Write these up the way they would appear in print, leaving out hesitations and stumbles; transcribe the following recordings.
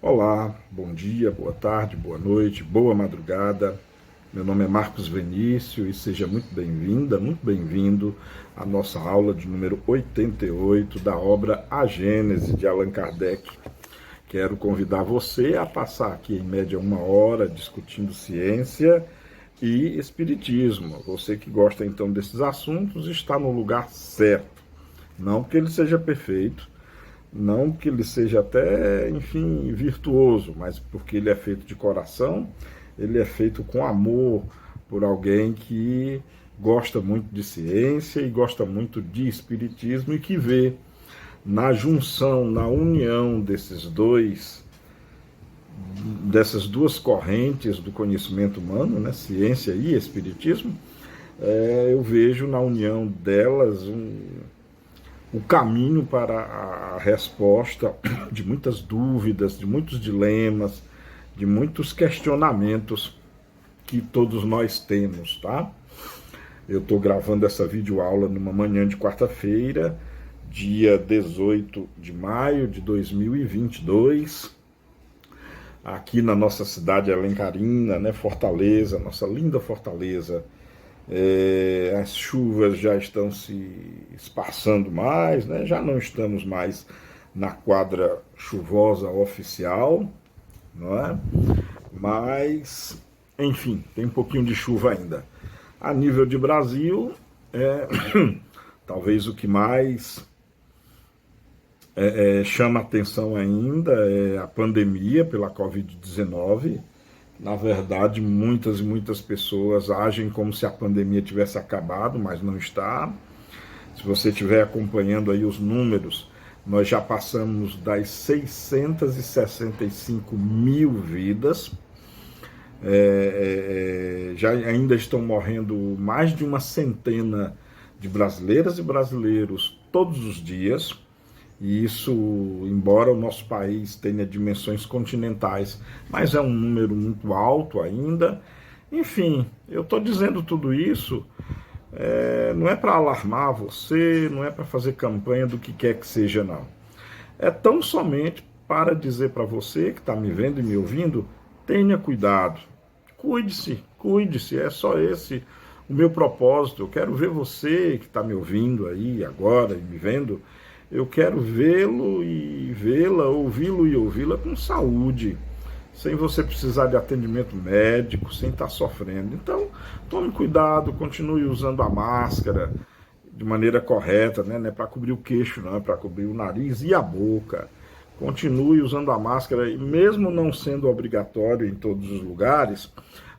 Olá, bom dia, boa tarde, boa noite, boa madrugada. Meu nome é Marcos Venício e seja muito bem-vinda, muito bem-vindo à nossa aula de número 88 da obra A Gênese de Allan Kardec. Quero convidar você a passar aqui em média 1 hora discutindo ciência e espiritismo. Você que gosta então desses assuntos está no lugar certo. Não porque ele seja perfeito, não que ele seja até, enfim, virtuoso, mas porque ele é feito de coração, ele é feito com amor por alguém que gosta muito de ciência e gosta muito de espiritismo e que vê na junção, na união dessas duas correntes do conhecimento humano, né, ciência e espiritismo, eu vejo na união delas o caminho para a resposta de muitas dúvidas, de muitos dilemas, de muitos questionamentos que todos nós temos, tá? Eu estou gravando essa videoaula numa manhã de quarta-feira, dia 18 de maio de 2022, aqui na nossa cidade alencarina, né, Fortaleza, nossa linda Fortaleza. As chuvas já estão se espaçando mais, né? Já não estamos mais na quadra chuvosa oficial, não é? Mas, enfim, tem um pouquinho de chuva ainda. A nível de Brasil, talvez o que mais chama atenção ainda é a pandemia pela Covid-19. Na verdade, muitas e muitas pessoas agem como se a pandemia tivesse acabado, mas não está. Se você estiver acompanhando aí os números, nós já passamos das 665 mil vidas. Já ainda estão morrendo mais de uma centena de brasileiras e brasileiros todos os dias. E isso, embora o nosso país tenha dimensões continentais, mas é um número muito alto ainda. Enfim, eu estou dizendo tudo isso, não é para alarmar você, não é para fazer campanha do que quer que seja, não. É tão somente para dizer para você que está me vendo e me ouvindo, tenha cuidado, cuide-se, é só esse o meu propósito. Eu quero ver você que está me ouvindo aí agora e me vendo. Eu quero vê-lo e vê-la, ouvi-lo e ouvi-la com saúde, sem você precisar de atendimento médico, sem estar sofrendo. Então, tome cuidado, continue usando a máscara de maneira correta, né? Não é para cobrir o queixo, não, é para cobrir o nariz e a boca. Continue usando a máscara, mesmo não sendo obrigatório em todos os lugares,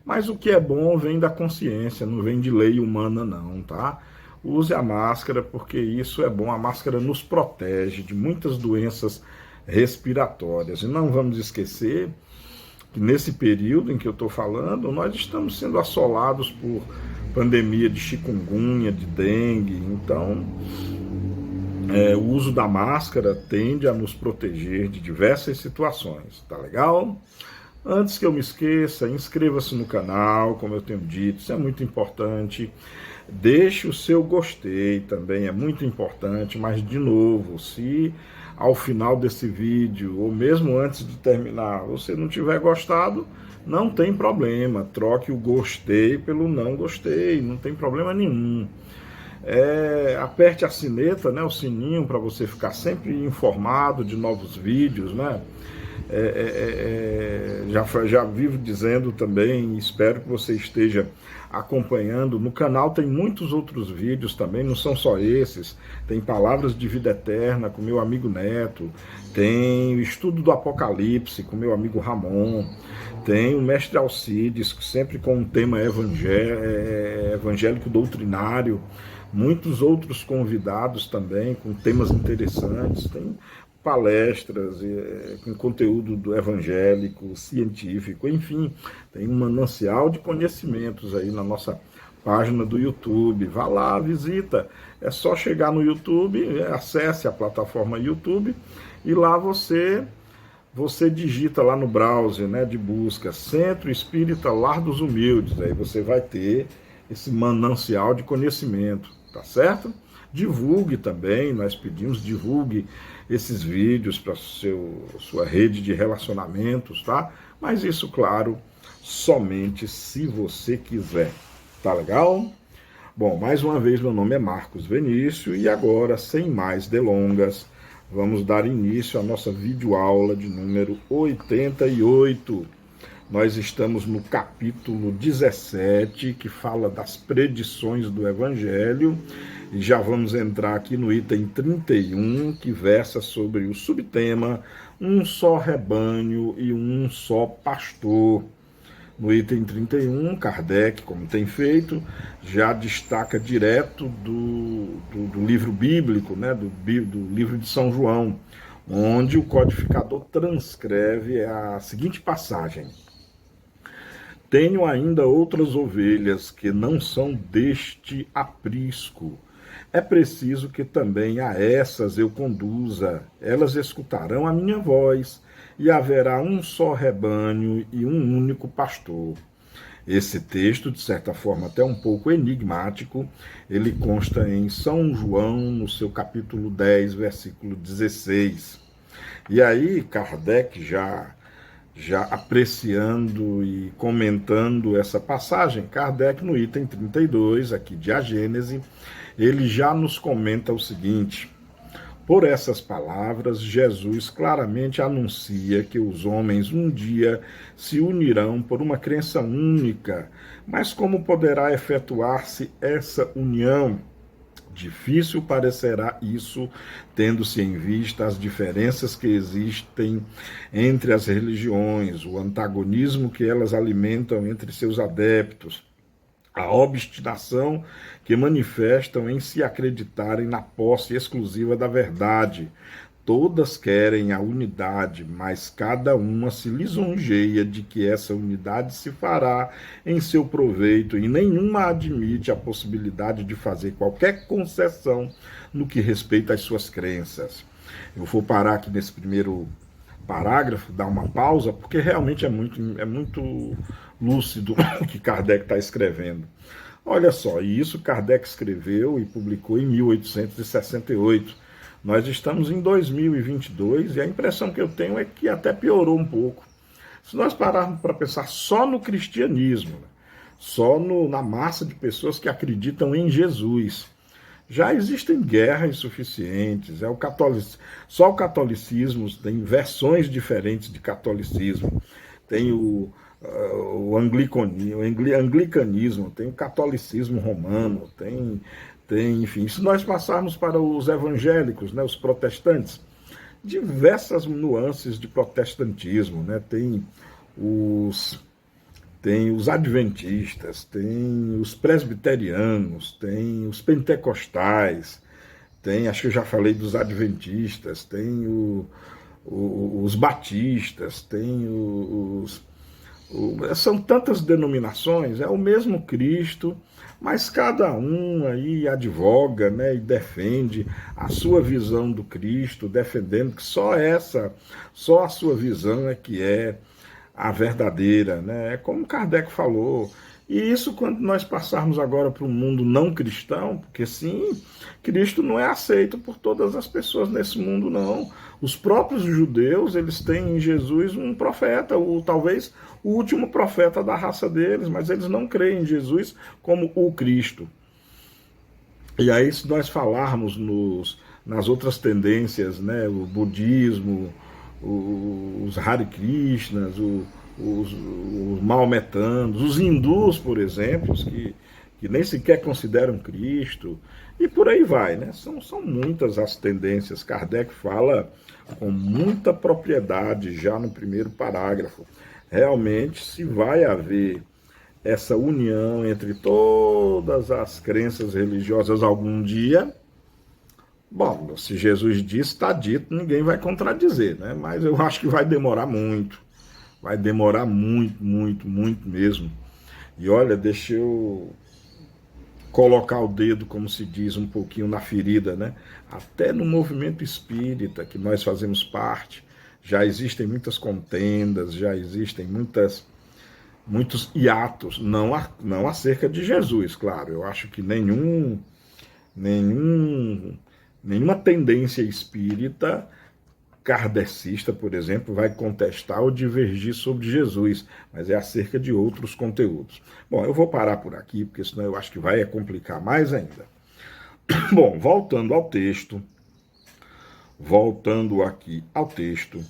mas o que é bom vem da consciência, não vem de lei humana, não, tá? Use a máscara, porque isso é bom. A máscara nos protege de muitas doenças respiratórias. E não vamos esquecer que nesse período em que eu estou falando, nós estamos sendo assolados por pandemia de chikungunya, de dengue. Então, o uso da máscara tende a nos proteger de diversas situações. Tá legal? Antes que eu me esqueça, inscreva-se no canal, como eu tenho dito, isso é muito importante. Deixe o seu gostei também, é muito importante, mas de novo, se ao final desse vídeo, ou mesmo antes de terminar, você não tiver gostado, não tem problema, troque o gostei pelo não gostei, não tem problema nenhum. Aperte a sineta, né, o sininho, para você ficar sempre informado de novos vídeos, né? Já vivo dizendo também, espero que você esteja acompanhando. No canal tem muitos outros vídeos também, não são só esses. Tem Palavras de Vida Eterna com meu amigo Neto, tem o Estudo do Apocalipse com meu amigo Ramon, tem o Mestre Alcides, sempre com um tema evangélico doutrinário, muitos outros convidados também com temas interessantes, tem palestras com conteúdo do evangélico, científico, enfim, tem um manancial de conhecimentos aí na nossa página do YouTube. Vá lá, visita, é só chegar no YouTube, acesse a plataforma YouTube e lá você digita lá no browser, né, de busca, Centro Espírita Lar dos Humildes, aí você vai ter esse manancial de conhecimento, tá certo? Divulgue também, nós pedimos, divulgue esses vídeos para sua rede de relacionamentos, tá? Mas isso, claro, somente se você quiser, tá legal? Bom, mais uma vez, meu nome é Marcos Venício e agora, sem mais delongas, vamos dar início à nossa videoaula de número 88. Nós estamos no capítulo 17, que fala das predições do Evangelho, e já vamos entrar aqui no item 31, que versa sobre o subtema um só rebanho e um só pastor. No item 31, Kardec, como tem feito, já destaca direto do livro bíblico, né, do livro de São João, onde o codificador transcreve a seguinte passagem: tenho ainda outras ovelhas que não são deste aprisco. É preciso que também a essas eu conduza. Elas escutarão a minha voz, e haverá um só rebanho e um único pastor. Esse texto, de certa forma até um pouco enigmático, ele consta em São João, no seu capítulo 10, versículo 16. E aí, Kardec, já apreciando e comentando essa passagem, Kardec, no item 32, aqui de A Gênese, ele já nos comenta o seguinte: por essas palavras, Jesus claramente anuncia que os homens um dia se unirão por uma crença única, mas como poderá efetuar-se essa união? Difícil parecerá isso, tendo-se em vista as diferenças que existem entre as religiões, o antagonismo que elas alimentam entre seus adeptos, a obstinação que manifestam em se acreditarem na posse exclusiva da verdade. Todas querem a unidade, mas cada uma se lisonjeia de que essa unidade se fará em seu proveito, e nenhuma admite a possibilidade de fazer qualquer concessão no que respeita às suas crenças. Eu vou parar aqui nesse primeiro parágrafo, dar uma pausa, porque realmente é muito lúcido o que Kardec está escrevendo. Olha só, e isso Kardec escreveu e publicou em 1868. Nós estamos em 2022 e a impressão que eu tenho é que até piorou um pouco. Se nós pararmos para pensar só no cristianismo, só na massa de pessoas que acreditam em Jesus, já existem guerras suficientes. Só o catolicismo tem versões diferentes de catolicismo. Tem o anglicanismo, tem o catolicismo romano, tem, enfim, se nós passarmos para os evangélicos, né, os protestantes, diversas nuances de protestantismo, né, tem os adventistas, tem os presbiterianos, tem os pentecostais, tem, acho que eu já falei dos adventistas, tem os batistas, tem são tantas denominações, é o mesmo Cristo, mas cada um aí advoga, né, e defende a sua visão do Cristo, defendendo que só a sua visão é que é a verdadeira, né? É como Kardec falou. E isso quando nós passarmos agora para o mundo não cristão, porque sim, Cristo não é aceito por todas as pessoas nesse mundo, não. Os próprios judeus, eles têm em Jesus um profeta, talvez o último profeta da raça deles, mas eles não creem em Jesus como o Cristo. E aí, se nós falarmos nas outras tendências, né, o budismo, os Hare Krishnas, os maometanos, os hindus, por exemplo, que nem sequer consideram Cristo, e por aí vai, né? São muitas as tendências. Kardec fala com muita propriedade já no primeiro parágrafo. Realmente, se vai haver essa união entre todas as crenças religiosas algum dia, bom, se Jesus disse, está dito, ninguém vai contradizer, né? Mas eu acho que vai demorar muito. Vai demorar muito, muito, muito mesmo. E olha, deixa eu colocar o dedo, como se diz, um pouquinho na ferida, né? Até no movimento espírita, que nós fazemos parte, já existem muitas contendas, já existem muitos hiatos, não acerca de Jesus, claro. Eu acho que nenhum nenhuma tendência espírita kardecista, por exemplo, vai contestar ou divergir sobre Jesus, mas é acerca de outros conteúdos. Bom, eu vou parar por aqui, porque senão eu acho que vai complicar mais ainda. Bom, voltando aqui ao texto,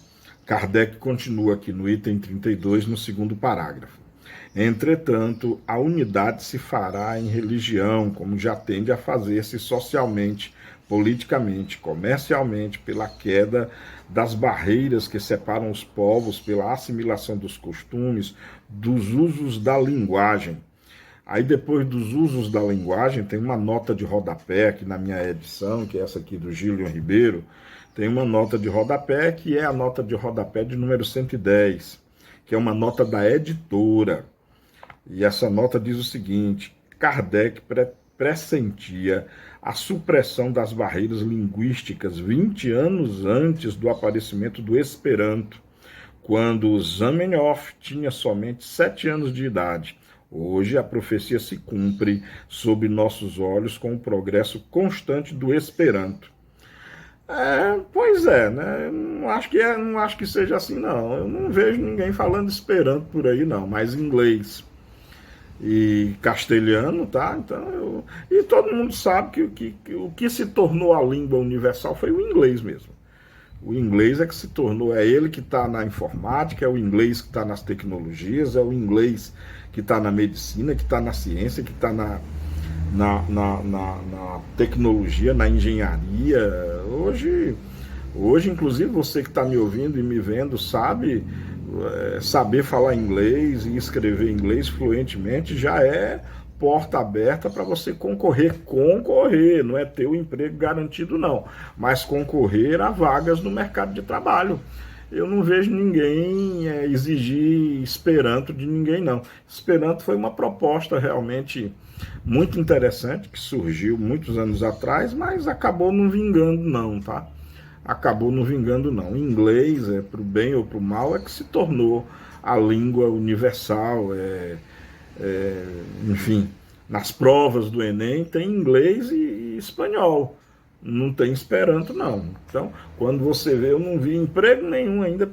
Kardec continua aqui no item 32, no segundo parágrafo. Entretanto, a unidade se fará em religião, como já tende a fazer-se socialmente, politicamente, comercialmente, pela queda das barreiras que separam os povos, pela assimilação dos costumes, dos usos da linguagem. Aí depois dos usos da linguagem, tem uma nota de rodapé aqui na minha edição, que é essa aqui do Gílio Ribeiro, tem uma nota de rodapé que é a nota de rodapé de número 110, que é uma nota da editora. E essa nota diz o seguinte: Kardec pressentia a supressão das barreiras linguísticas 20 anos antes do aparecimento do Esperanto, quando Zamenhof tinha somente 7 anos de idade. Hoje a profecia se cumpre sob nossos olhos com o progresso constante do Esperanto. Pois é, né? Eu não acho que seja assim, não. Eu não vejo ninguém falando Esperanto por aí, não, mas inglês e castelhano, tá? Então, e todo mundo sabe que o que se tornou a língua universal foi o inglês mesmo. O inglês é que se tornou, é ele que está na informática, é o inglês que está nas tecnologias, é o inglês que está na medicina, que está na ciência, que está na tecnologia, na engenharia. Hoje, inclusive, você que está me ouvindo e me vendo sabe, saber falar inglês e escrever inglês fluentemente já é porta aberta para você concorrer, não é ter o emprego garantido não, mas concorrer a vagas no mercado de trabalho. Eu não vejo ninguém exigir Esperanto de ninguém, não. Esperanto foi uma proposta realmente muito interessante, que surgiu muitos anos atrás, mas acabou não vingando não, tá? Acabou não vingando não. O inglês, para o bem ou para o mal, é que se tornou a língua universal, enfim, nas provas do Enem tem inglês e espanhol, não tem Esperanto não. Então, quando você vê, eu não vi emprego nenhum ainda,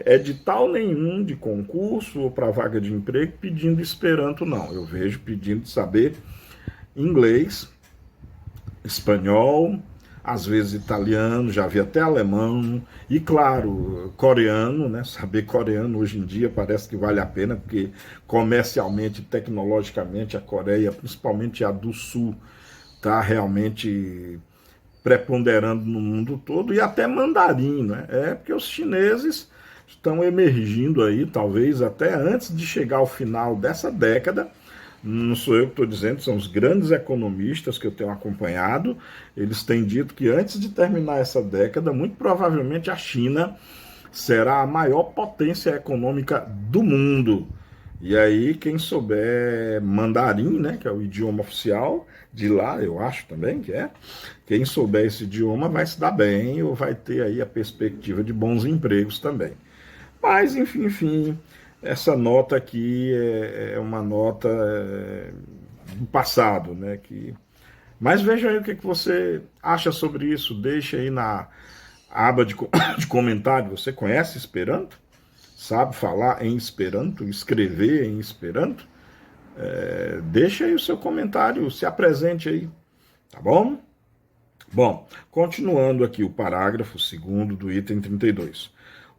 edital nenhum de concurso ou para vaga de emprego pedindo Esperanto não. Eu vejo pedindo saber inglês, espanhol, às vezes italiano, já vi até alemão, e claro, coreano, né? Saber coreano hoje em dia parece que vale a pena, porque comercialmente, tecnologicamente, a Coreia, principalmente a do Sul, está realmente preponderando no mundo todo, e até mandarim, né? Porque os chineses estão emergindo aí, talvez até antes de chegar ao final dessa década. Não sou eu que estou dizendo, são os grandes economistas que eu tenho acompanhado. Eles têm dito que antes de terminar essa década, muito provavelmente a China será a maior potência econômica do mundo. E aí, quem souber mandarim, né, que é o idioma oficial de lá, eu acho também que é, quem souber esse idioma vai se dar bem ou vai ter aí a perspectiva de bons empregos também. Mas, enfim, essa nota aqui é uma nota do passado, né? Mas veja aí o que você acha sobre isso. Deixa aí na aba de comentário. Você conhece Esperanto? Sabe falar em Esperanto? Escrever em Esperanto? Deixa aí o seu comentário, se apresente aí, tá bom? Bom, continuando aqui o parágrafo 2º do item 32.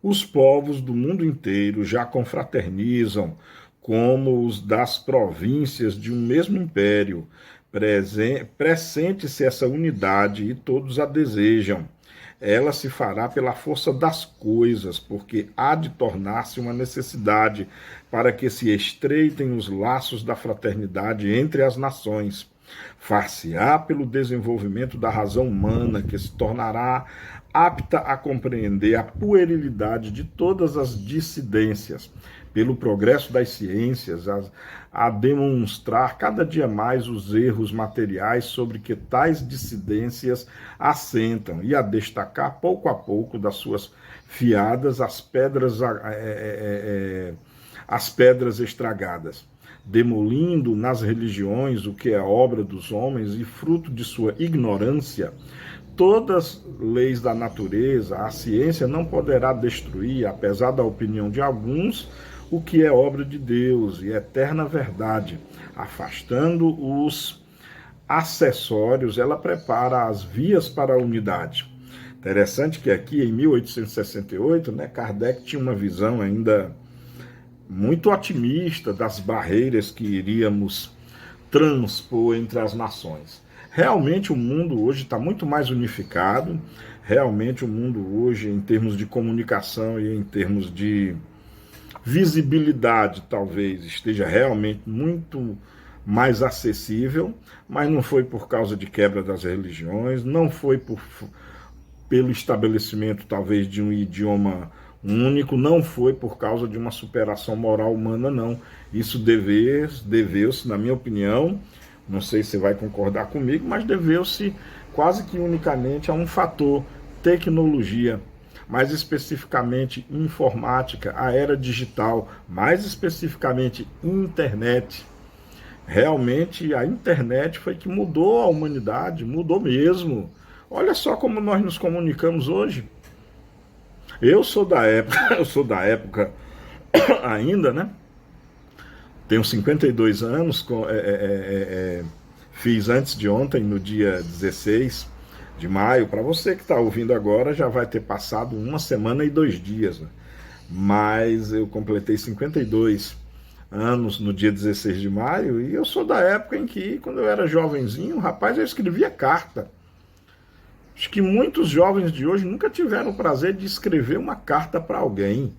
Os povos do mundo inteiro já confraternizam como os das províncias de um mesmo império. Pressente-se essa unidade e todos a desejam. Ela se fará pela força das coisas, porque há de tornar-se uma necessidade para que se estreitem os laços da fraternidade entre as nações. Far-se-á pelo desenvolvimento da razão humana, que se tornará apta a compreender a puerilidade de todas as dissidências, pelo progresso das ciências, a demonstrar cada dia mais os erros materiais sobre que tais dissidências assentam e a destacar pouco a pouco das suas fiadas as pedras estragadas. demolindo nas religiões o que é obra dos homens e fruto de sua ignorância, todas leis da natureza, a ciência não poderá destruir, apesar da opinião de alguns, o que é obra de Deus e eterna verdade. Afastando os acessórios, ela prepara as vias para a unidade. Interessante que aqui em 1868, Kardec tinha uma visão ainda muito otimista das barreiras que iríamos transpor entre as nações. Realmente o mundo hoje está muito mais unificado, realmente o mundo hoje, em termos de comunicação e em termos de visibilidade, talvez esteja realmente muito mais acessível, mas não foi por causa de quebra das religiões, não foi pelo estabelecimento talvez de um idioma único, não foi por causa de uma superação moral humana, não. Isso deveu-se, na minha opinião, não sei se você vai concordar comigo, mas deveu-se quase que unicamente a um fator tecnologia, mais especificamente informática, a era digital, mais especificamente internet. Realmente a internet foi que mudou a humanidade, mudou mesmo. Olha só como nós nos comunicamos hoje. Eu sou da época ainda, Tenho 52 anos, fiz antes de ontem, no dia 16 de maio. Para você que está ouvindo agora, já vai ter passado 1 semana e 2 dias. Mas eu completei 52 anos no dia 16 de maio, e eu sou da época em que, quando eu era jovenzinho, rapaz, eu escrevia carta. Acho que muitos jovens de hoje nunca tiveram o prazer de escrever uma carta para alguém.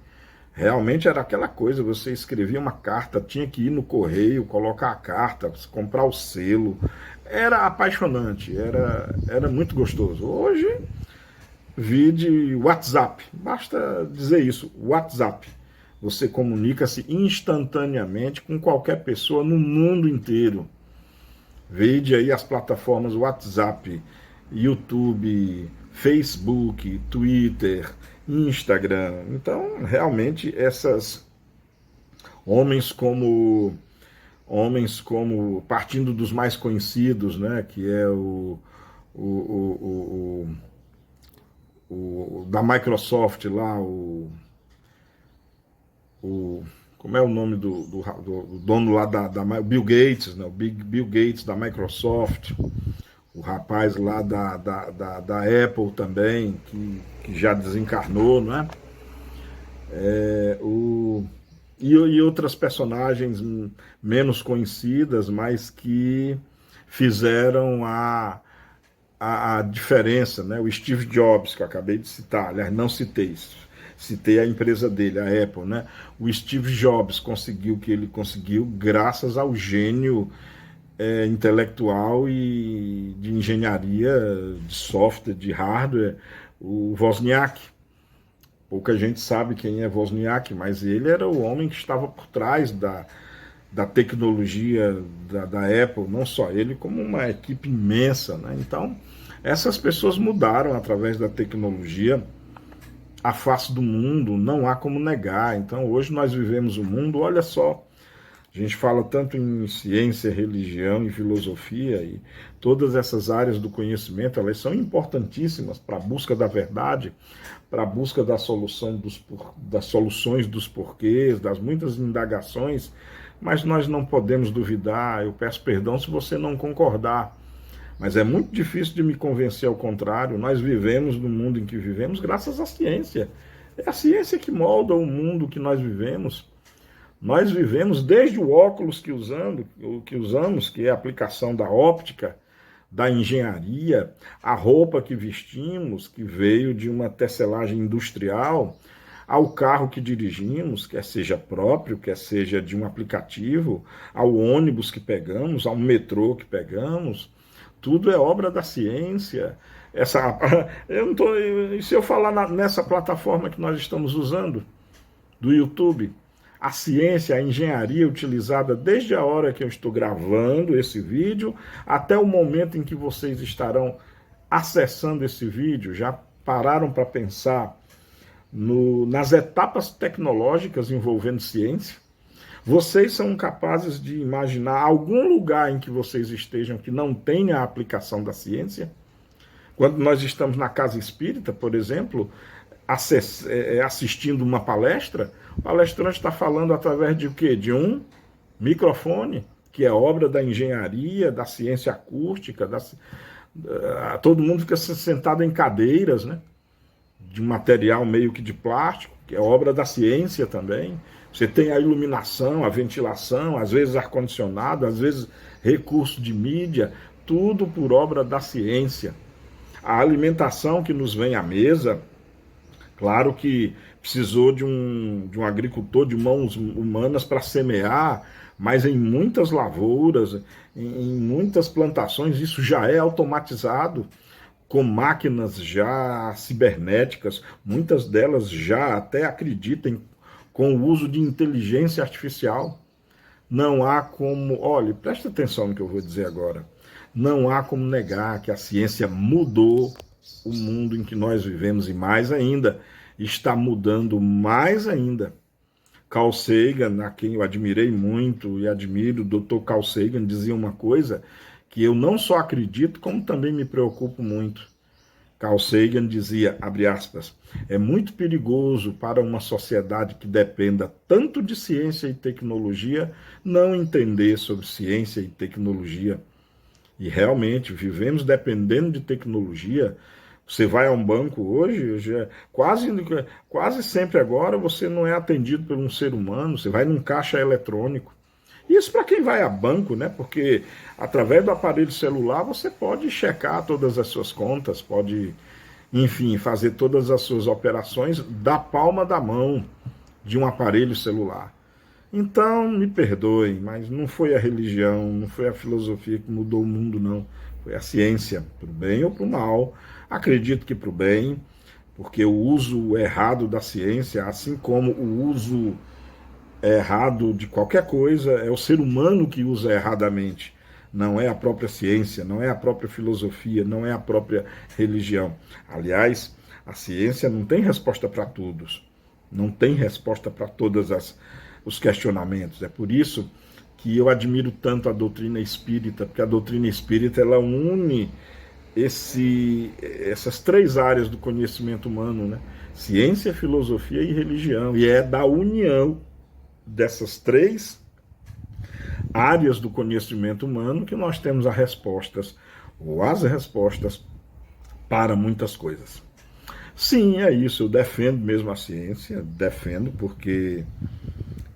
Realmente era aquela coisa, você escrevia uma carta, tinha que ir no correio, colocar a carta, comprar o selo. Era apaixonante, era muito gostoso. Hoje, vide WhatsApp, basta dizer isso, WhatsApp. Você comunica-se instantaneamente com qualquer pessoa no mundo inteiro. Vide aí as plataformas WhatsApp, YouTube, Facebook, Twitter, Instagram. Então, realmente, esses homens como partindo dos mais conhecidos, que é o da Microsoft lá, como é o nome do dono lá da Bill Gates, o Bill Gates da Microsoft, o rapaz lá da Apple também, que já desencarnou, e outras personagens menos conhecidas, mas que fizeram a diferença, o Steve Jobs, que eu acabei de citar, aliás, não citei a empresa dele, a Apple, O Steve Jobs conseguiu o que ele conseguiu graças ao gênio intelectual e de engenharia, de software, de hardware, o Wozniak. Pouca gente sabe quem é Wozniak, mas ele era o homem que estava por trás da tecnologia da Apple, não só ele, como uma equipe imensa. Então, essas pessoas mudaram através da tecnologia a face do mundo, não há como negar. Então, hoje nós vivemos um mundo, olha só, a gente fala tanto em ciência, religião e filosofia, e todas essas áreas do conhecimento, elas são importantíssimas para a busca da verdade, para a busca das soluções dos porquês, das muitas indagações, mas nós não podemos duvidar. Eu peço perdão se você não concordar, mas é muito difícil de me convencer ao contrário. Nós vivemos no mundo em que vivemos graças à ciência. É a ciência que molda o mundo que nós vivemos. Nós vivemos desde o óculos que usamos, que é a aplicação da óptica, da engenharia, a roupa que vestimos, que veio de uma tecelagem industrial, ao carro que dirigimos, quer seja próprio, quer seja de um aplicativo, ao ônibus que pegamos, ao metrô que pegamos. Tudo é obra da ciência. Se eu falar nessa plataforma que nós estamos usando, do YouTube, a ciência, a engenharia utilizada desde a hora que eu estou gravando esse vídeo até o momento em que vocês estarão acessando esse vídeo, já pararam para pensar nas etapas tecnológicas envolvendo ciência? Vocês são capazes de imaginar algum lugar em que vocês estejam que não tenha a aplicação da ciência? Quando nós estamos na casa espírita, por exemplo, assistindo uma palestra, o palestrante está falando através de o quê? De um microfone, que é obra da engenharia, da ciência acústica, todo mundo fica sentado em cadeiras, né? De um material meio que de plástico, que é obra da ciência também. Você tem a iluminação, a ventilação, às vezes ar-condicionado, às vezes recurso de mídia, tudo por obra da ciência. A alimentação que nos vem à mesa, claro que precisou de um agricultor de mãos humanas para semear, mas em muitas lavouras, em muitas plantações, isso já é automatizado, com máquinas já cibernéticas, muitas delas já até acreditam com o uso de inteligência artificial. Não há como, olha, presta atenção no que eu vou dizer agora, não há como negar que a ciência mudou o mundo em que nós vivemos e mais ainda, está mudando mais ainda. Carl Sagan, a quem eu admirei muito e admiro, o Dr. Carl Sagan dizia uma coisa que eu não só acredito, como também me preocupo muito. Carl Sagan dizia, abre aspas, é muito perigoso para uma sociedade que dependa tanto de ciência e tecnologia não entender sobre ciência e tecnologia. E realmente, vivemos dependendo de tecnologia. Você vai a um banco hoje, quase sempre agora você não é atendido por um ser humano, você vai num caixa eletrônico. Isso para quem vai a banco, né? Porque através do aparelho celular você pode checar todas as suas contas, pode, enfim, fazer todas as suas operações da palma da mão de um aparelho celular. Então, me perdoem, mas não foi a religião, não foi a filosofia que mudou o mundo, não. Foi a ciência, para o bem ou para o mal. Acredito que para o bem, porque o uso errado da ciência, assim como o uso errado de qualquer coisa, é o ser humano que usa erradamente. Não é a própria ciência, não é a própria filosofia, não é a própria religião. Aliás, a ciência não tem resposta para todos, não tem resposta para todos os questionamentos. É por isso que eu admiro tanto a doutrina espírita, porque a doutrina espírita ela une essas três áreas do conhecimento humano, né? Ciência, filosofia e religião. E é da união dessas três áreas do conhecimento humano que nós temos as respostas, ou as respostas para muitas coisas. Sim, é isso, eu defendo mesmo a ciência, defendo porque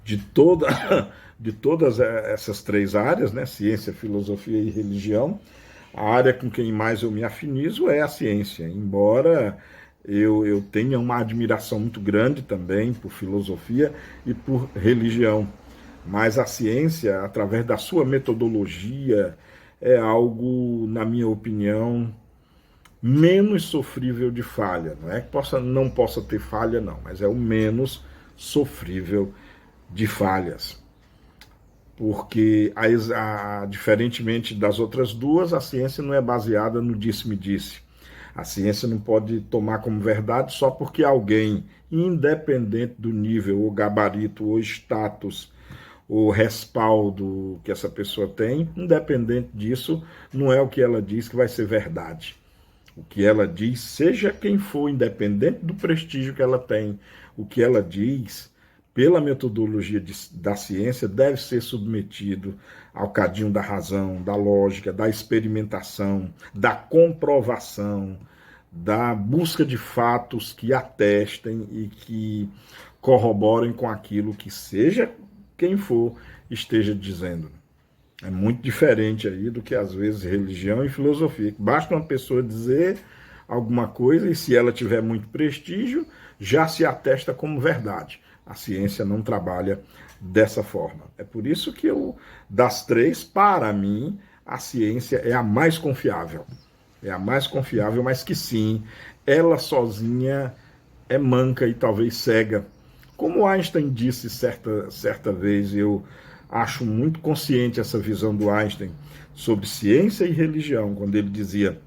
de todas essas três áreas, né, ciência, filosofia e religião, a área com quem mais eu me afinizo é a ciência, embora eu tenha uma admiração muito grande também por filosofia e por religião. Mas a ciência, através da sua metodologia, é algo, na minha opinião, menos sofrível de falha. Não é que não possa ter falha, não, mas é o menos sofrível de falhas. Porque, diferentemente das outras duas, a ciência não é baseada no disse-me-disse. A ciência não pode tomar como verdade só porque alguém, independente do nível, ou gabarito, ou status, ou respaldo que essa pessoa tem, independente disso, não é o que ela diz que vai ser verdade. O que ela diz, seja quem for, independente do prestígio que ela tem, o que ela diz, pela metodologia da ciência, deve ser submetido ao cadinho da razão, da lógica, da experimentação, da comprovação, da busca de fatos que atestem e que corroborem com aquilo que seja quem for esteja dizendo. É muito diferente aí do que às vezes religião e filosofia. Basta uma pessoa dizer alguma coisa e se ela tiver muito prestígio, já se atesta como verdade. A ciência não trabalha dessa forma. É por isso que das três, para mim, a ciência é a mais confiável. É a mais confiável, mas que sim, ela sozinha é manca e talvez cega. Como Einstein disse certa vez, eu acho muito consciente essa visão do Einstein sobre ciência e religião, quando ele dizia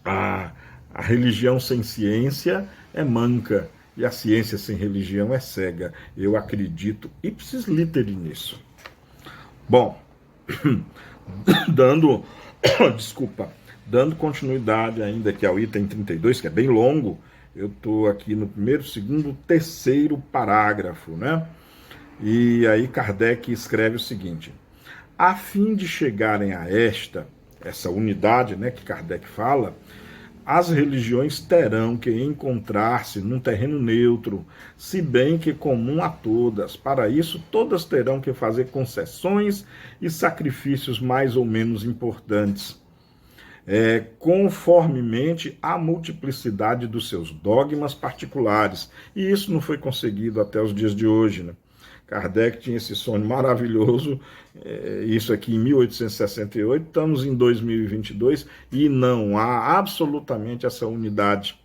a religião sem ciência é manca e a ciência sem religião é cega. Eu acredito ipsis literi nisso. Bom, dando, desculpa, dando continuidade ainda aqui ao item 32, que é bem longo, eu estou aqui no primeiro, segundo, terceiro parágrafo, né? E aí Kardec escreve o seguinte: a fim de chegarem a essa unidade, né, que Kardec fala, as religiões terão que encontrar-se num terreno neutro, se bem que comum a todas. Para isso, todas terão que fazer concessões e sacrifícios mais ou menos importantes, conformemente à multiplicidade dos seus dogmas particulares. E isso não foi conseguido até os dias de hoje, né? Kardec tinha esse sonho maravilhoso, isso aqui em 1868, estamos em 2022 e não há absolutamente essa unidade.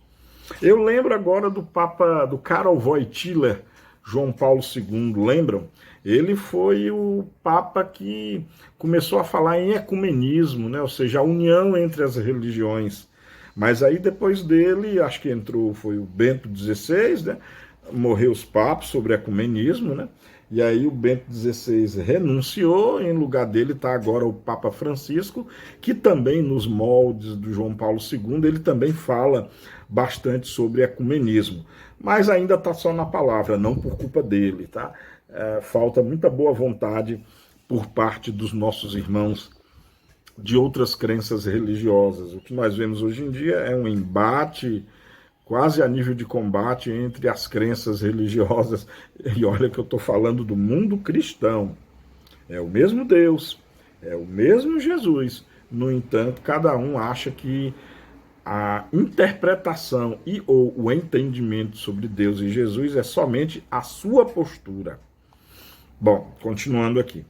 Eu lembro agora do Papa, do Karol Wojtyła, João Paulo II, lembram? Ele foi o Papa que começou a falar em ecumenismo, né? Ou seja, a união entre as religiões. Mas aí depois dele, acho que entrou, foi o Bento XVI, né? Morreu os papas sobre ecumenismo, né? E aí o Bento XVI renunciou, em lugar dele está agora o Papa Francisco, que também nos moldes do João Paulo II, ele também fala bastante sobre ecumenismo. Mas ainda está só na palavra, não por culpa dele, tá? Falta muita boa vontade por parte dos nossos irmãos de outras crenças religiosas. O que nós vemos hoje em dia é um embate quase a nível de combate entre as crenças religiosas. E olha que eu estou falando do mundo cristão. É o mesmo Deus, é o mesmo Jesus. No entanto, cada um acha que a interpretação e ou o entendimento sobre Deus e Jesus é somente a sua postura. Bom, continuando aqui.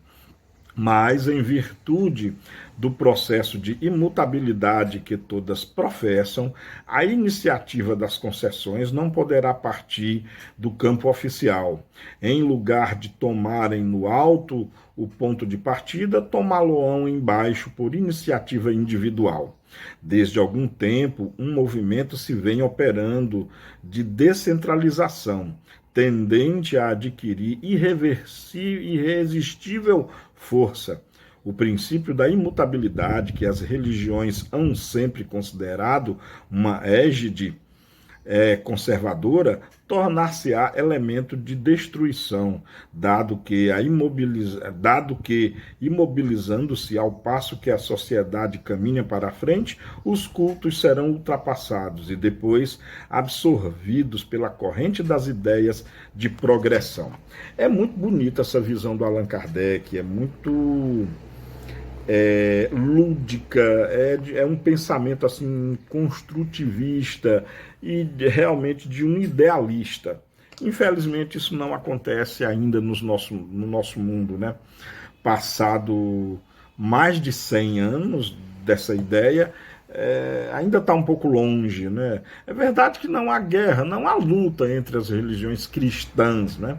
Mas, em virtude do processo de imutabilidade que todas professam, a iniciativa das concessões não poderá partir do campo oficial. Em lugar de tomarem no alto o ponto de partida, tomá-lo-ão embaixo por iniciativa individual. Desde algum tempo, um movimento se vem operando de descentralização, tendente a adquirir irresistível força. O princípio da imutabilidade, que as religiões hão sempre considerado uma égide conservadora, tornar-se-á elemento de destruição, dado que imobilizando-se ao passo que a sociedade caminha para a frente, os cultos serão ultrapassados e depois absorvidos pela corrente das ideias de progressão. É muito bonita essa visão do Allan Kardec, é muito lúdica, é um pensamento assim construtivista e realmente de um idealista. Infelizmente isso não acontece ainda no nosso mundo, né? Passado mais de 100 anos dessa ideia, ainda está um pouco longe, né? É verdade que não há guerra, não há luta entre as religiões cristãs, né?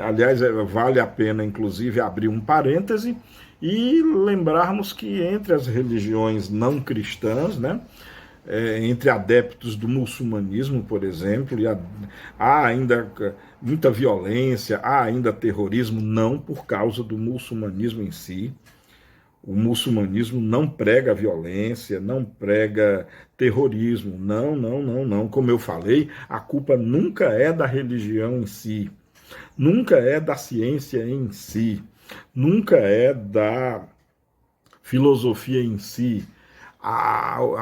Aliás, vale a pena, inclusive, abrir um parêntese e lembrarmos que entre as religiões não cristãs, né, entre adeptos do muçulmanismo, por exemplo, há ainda muita violência, há ainda terrorismo, não por causa do muçulmanismo em si. O muçulmanismo não prega violência, não prega terrorismo, não. Como eu falei, a culpa nunca é da religião em si. Nunca é da ciência em si, nunca é da filosofia em si.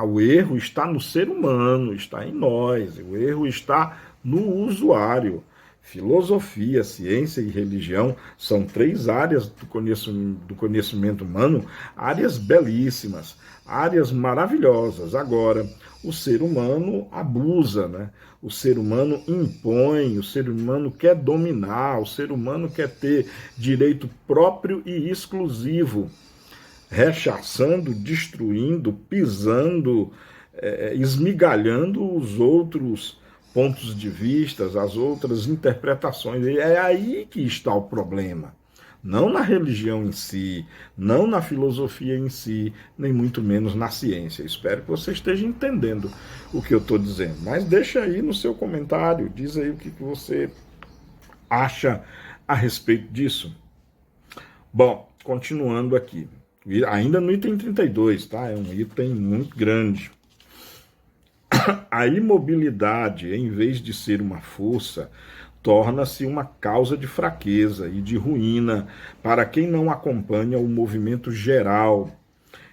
O erro está no ser humano, está em nós, o erro está no usuário. Filosofia, ciência e religião são 3 áreas do conhecimento humano, áreas belíssimas, áreas maravilhosas. Agora, o ser humano abusa, né? O ser humano impõe, o ser humano quer dominar, o ser humano quer ter direito próprio e exclusivo, rechaçando, destruindo, pisando, esmigalhando os outros pontos de vista, as outras interpretações. E é aí que está o problema. não na religião em si, não na filosofia em si, nem muito menos na ciência. Espero que você esteja entendendo o que eu estou dizendo. Mas deixa aí no seu comentário, diz aí o que você acha a respeito disso. Bom, continuando aqui, ainda no item 32, tá? É um item muito grande. A imobilidade, em vez de ser uma força, torna-se uma causa de fraqueza e de ruína para quem não acompanha o movimento geral.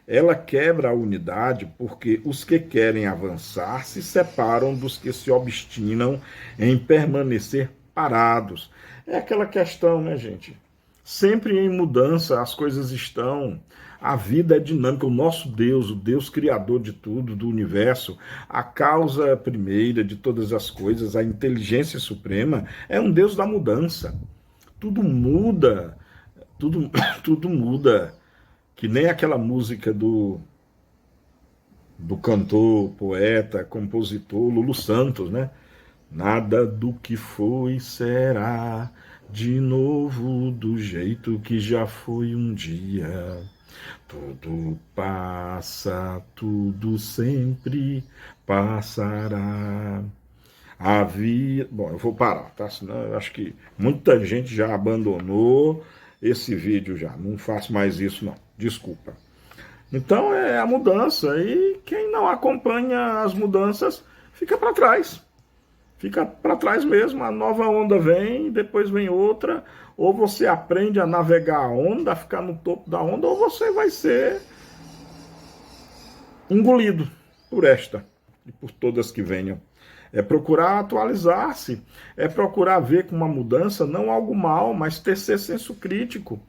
Ela quebra a unidade porque os que querem avançar se separam dos que se obstinam em permanecer parados. É aquela questão, né, gente? Sempre em mudança, as coisas estão. A vida é dinâmica. O nosso Deus, o Deus criador de tudo, do universo, a causa primeira de todas as coisas, a inteligência suprema, é um Deus da mudança. Tudo muda, tudo muda. Que nem aquela música do cantor, poeta, compositor Lulu Santos, né? Nada do que foi será de novo do jeito que já foi um dia. Tudo passa, tudo sempre passará. Bom, eu vou parar, tá? Senão eu acho que muita gente já abandonou esse vídeo já. Não faço mais isso, não. Desculpa. Então é a mudança. E quem não acompanha as mudanças fica para trás. Fica para trás mesmo, a nova onda vem, depois vem outra, ou você aprende a navegar a onda, a ficar no topo da onda, ou você vai ser engolido por esta e por todas que venham. É procurar atualizar-se, é procurar ver com uma mudança não algo mal, mas ter senso crítico.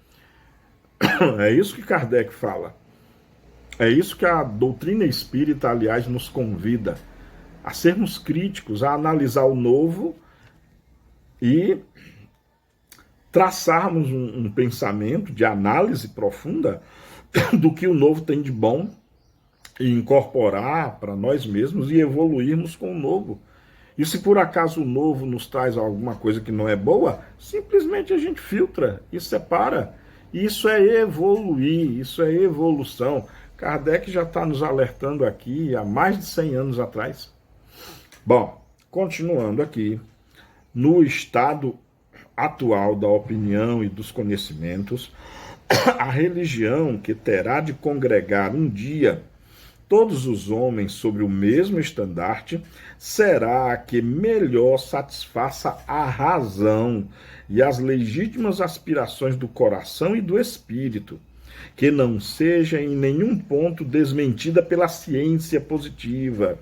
É isso que Kardec fala. É isso que a doutrina espírita, aliás, nos convida. A sermos críticos, a analisar o novo e traçarmos um pensamento de análise profunda do que o novo tem de bom e incorporar para nós mesmos e evoluirmos com o novo. E se por acaso o novo nos traz alguma coisa que não é boa, simplesmente a gente filtra e separa. Isso é evoluir, isso é evolução. Kardec já está nos alertando aqui há mais de 100 anos atrás. Bom, continuando aqui, no estado atual da opinião e dos conhecimentos, a religião que terá de congregar um dia todos os homens sobre o mesmo estandarte será a que melhor satisfaça a razão e as legítimas aspirações do coração e do espírito, que não seja em nenhum ponto desmentida pela ciência positiva,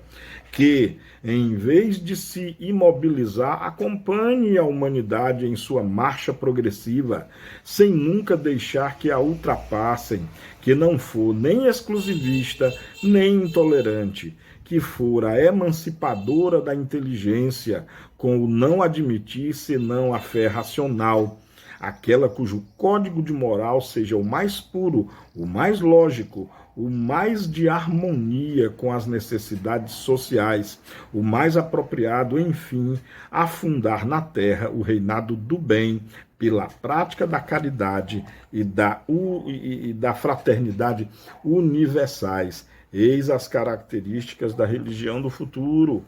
que, em vez de se imobilizar, acompanhe a humanidade em sua marcha progressiva, sem nunca deixar que a ultrapassem, que não for nem exclusivista, nem intolerante, que for a emancipadora da inteligência, com o não admitir senão a fé racional, aquela cujo código de moral seja o mais puro, o mais lógico, o mais de harmonia com as necessidades sociais, o mais apropriado, enfim, a fundar na terra o reinado do bem pela prática da caridade e da fraternidade universais. Eis as características da religião do futuro.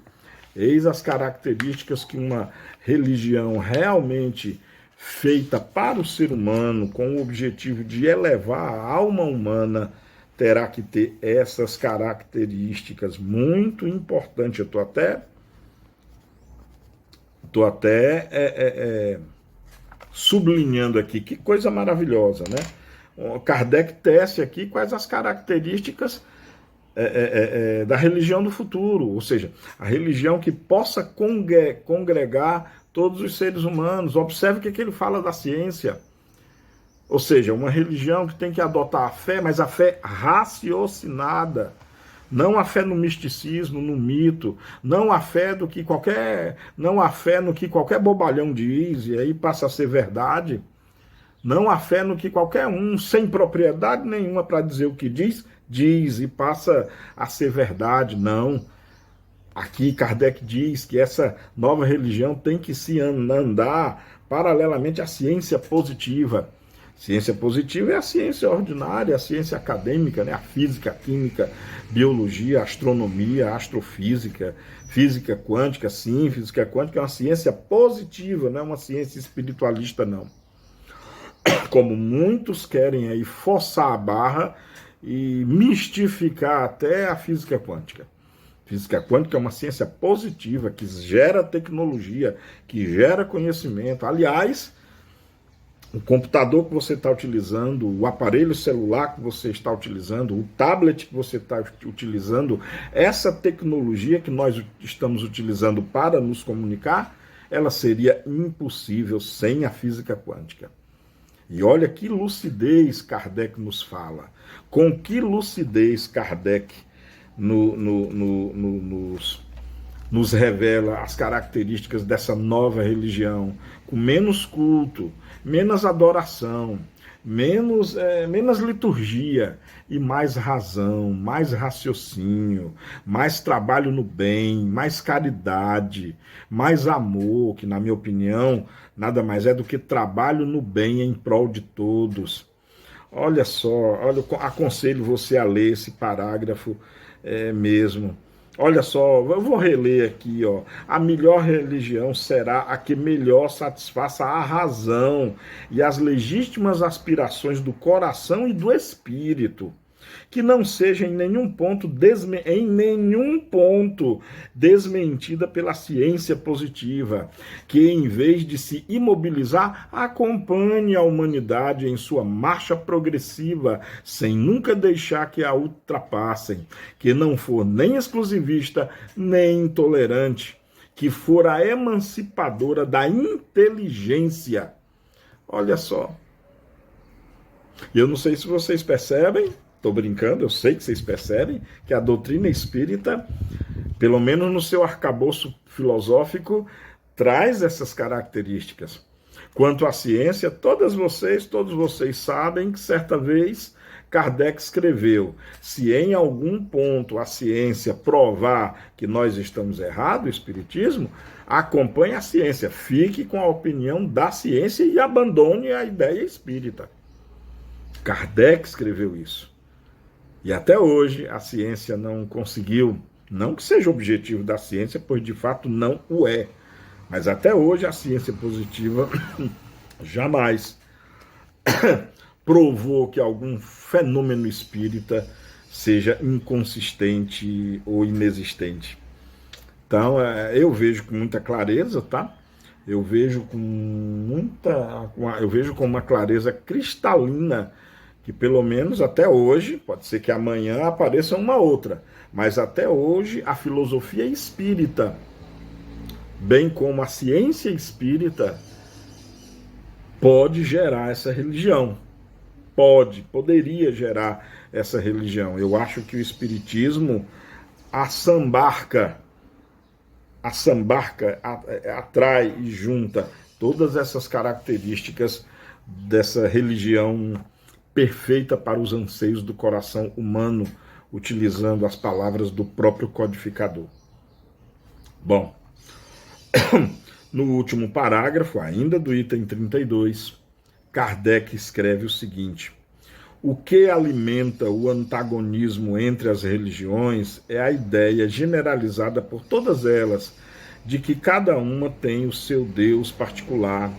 Eis as características que uma religião realmente feita para o ser humano, com o objetivo de elevar a alma humana, terá que ter essas características muito importantes. Eu estou até sublinhando aqui, que coisa maravilhosa, né? Kardec tece aqui quais as características da religião do futuro, ou seja, a religião que possa congregar todos os seres humanos. Observe o que ele fala da ciência. Ou seja, uma religião que tem que adotar a fé, mas a fé raciocinada. Não a fé no misticismo, no mito, não a fé no que qualquer bobalhão diz e aí passa a ser verdade. Não a fé no que qualquer um, sem propriedade nenhuma para dizer o que diz e passa a ser verdade. Não. Aqui Kardec diz que essa nova religião tem que se andar paralelamente à ciência positiva. Ciência positiva é a ciência ordinária, a ciência acadêmica, né? A física, a química, biologia, a astronomia, a astrofísica, física quântica, sim, física quântica é uma ciência positiva, não é uma ciência espiritualista, não. Como muitos querem aí forçar a barra e mistificar até a física quântica. Física quântica é uma ciência positiva, que gera tecnologia, que gera conhecimento. Aliás, o computador que você está utilizando, o aparelho celular que você está utilizando, o tablet que você está utilizando, essa tecnologia que nós estamos utilizando para nos comunicar, ela seria impossível sem a física quântica. E olha que lucidez Kardec nos fala. Com que lucidez Kardec nos revela as características dessa nova religião, com menos culto, menos adoração, menos liturgia e mais razão, mais raciocínio, mais trabalho no bem, mais caridade, mais amor, que na minha opinião nada mais é do que trabalho no bem em prol de todos. Olha só, olha, aconselho você a ler esse parágrafo mesmo. Olha só, eu vou reler aqui, ó. A melhor religião será a que melhor satisfaça a razão e as legítimas aspirações do coração e do espírito, que não seja em nenhum ponto desmentida pela ciência positiva, que em vez de se imobilizar, acompanhe a humanidade em sua marcha progressiva, sem nunca deixar que a ultrapassem, que não for nem exclusivista, nem intolerante, que for a emancipadora da inteligência. Olha só. Eu não sei se vocês percebem, estou brincando, eu sei que vocês percebem que a doutrina espírita, pelo menos no seu arcabouço filosófico, traz essas características. Quanto à ciência, todos vocês sabem que certa vez Kardec escreveu: se em algum ponto a ciência provar que nós estamos errados, o espiritismo, acompanhe a ciência, fique com a opinião da ciência e abandone a ideia espírita. Kardec escreveu isso. E até hoje a ciência não conseguiu, não que seja o objetivo da ciência, pois de fato não o é, mas até hoje a ciência positiva jamais provou que algum fenômeno espírita seja inconsistente ou inexistente. Então, eu vejo com muita clareza, tá? Eu vejo com uma clareza cristalina que pelo menos até hoje, pode ser que amanhã apareça uma outra, mas até hoje a filosofia espírita, bem como a ciência espírita, pode gerar essa religião. Poderia gerar essa religião. Eu acho que o espiritismo atrai e junta todas essas características dessa religião perfeita para os anseios do coração humano, utilizando as palavras do próprio codificador. Bom, no último parágrafo, ainda do item 32, Kardec escreve o seguinte: o que alimenta o antagonismo entre as religiões é a ideia generalizada por todas elas de que cada uma tem o seu Deus particular,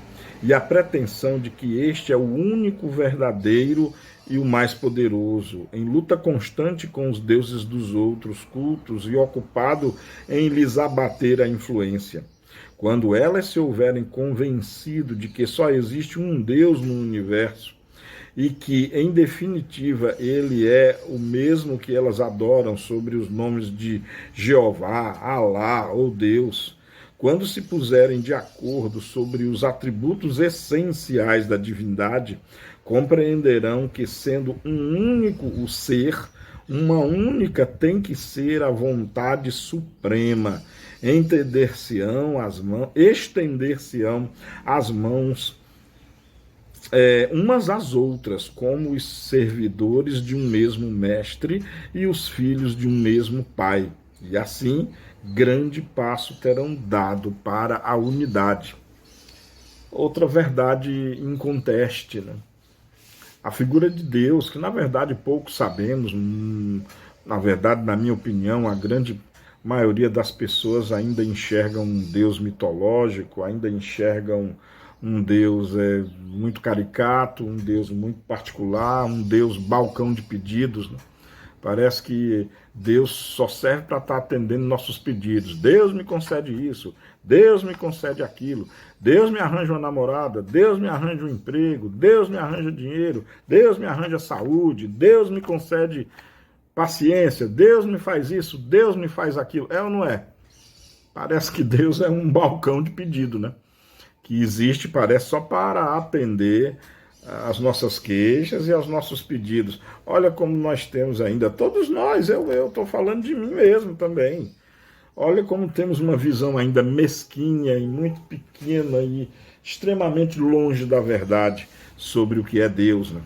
e a pretensão de que este é o único verdadeiro e o mais poderoso, em luta constante com os deuses dos outros cultos e ocupado em lhes abater a influência. Quando elas se houverem convencido de que só existe um Deus no universo e que, em definitiva, ele é o mesmo que elas adoram sob os nomes de Jeová, Alá ou Deus, quando se puserem de acordo sobre os atributos essenciais da divindade, compreenderão que, sendo um único o ser, uma única tem que ser a vontade suprema. Estender-se-ão as mãos umas às outras, como os servidores de um mesmo mestre e os filhos de um mesmo pai. E assim, grande passo terão dado para a unidade. Outra verdade inconteste, né? A figura de Deus, que na verdade poucos sabemos, na verdade, na minha opinião, a grande maioria das pessoas ainda enxergam um Deus mitológico, ainda enxergam um Deus muito caricato, um Deus muito particular, um Deus balcão de pedidos, né? Parece que Deus só serve para estar atendendo nossos pedidos. Deus me concede isso, Deus me concede aquilo, Deus me arranja uma namorada, Deus me arranja um emprego, Deus me arranja dinheiro, Deus me arranja saúde, Deus me concede paciência, Deus me faz isso, Deus me faz aquilo. É ou não é? Parece que Deus é um balcão de pedido, né? Que existe, parece, só para atender as nossas queixas e aos nossos pedidos. Olha como nós temos ainda, todos nós, eu estou falando de mim mesmo também. Olha como temos uma visão ainda mesquinha e muito pequena e extremamente longe da verdade sobre o que é Deus, né?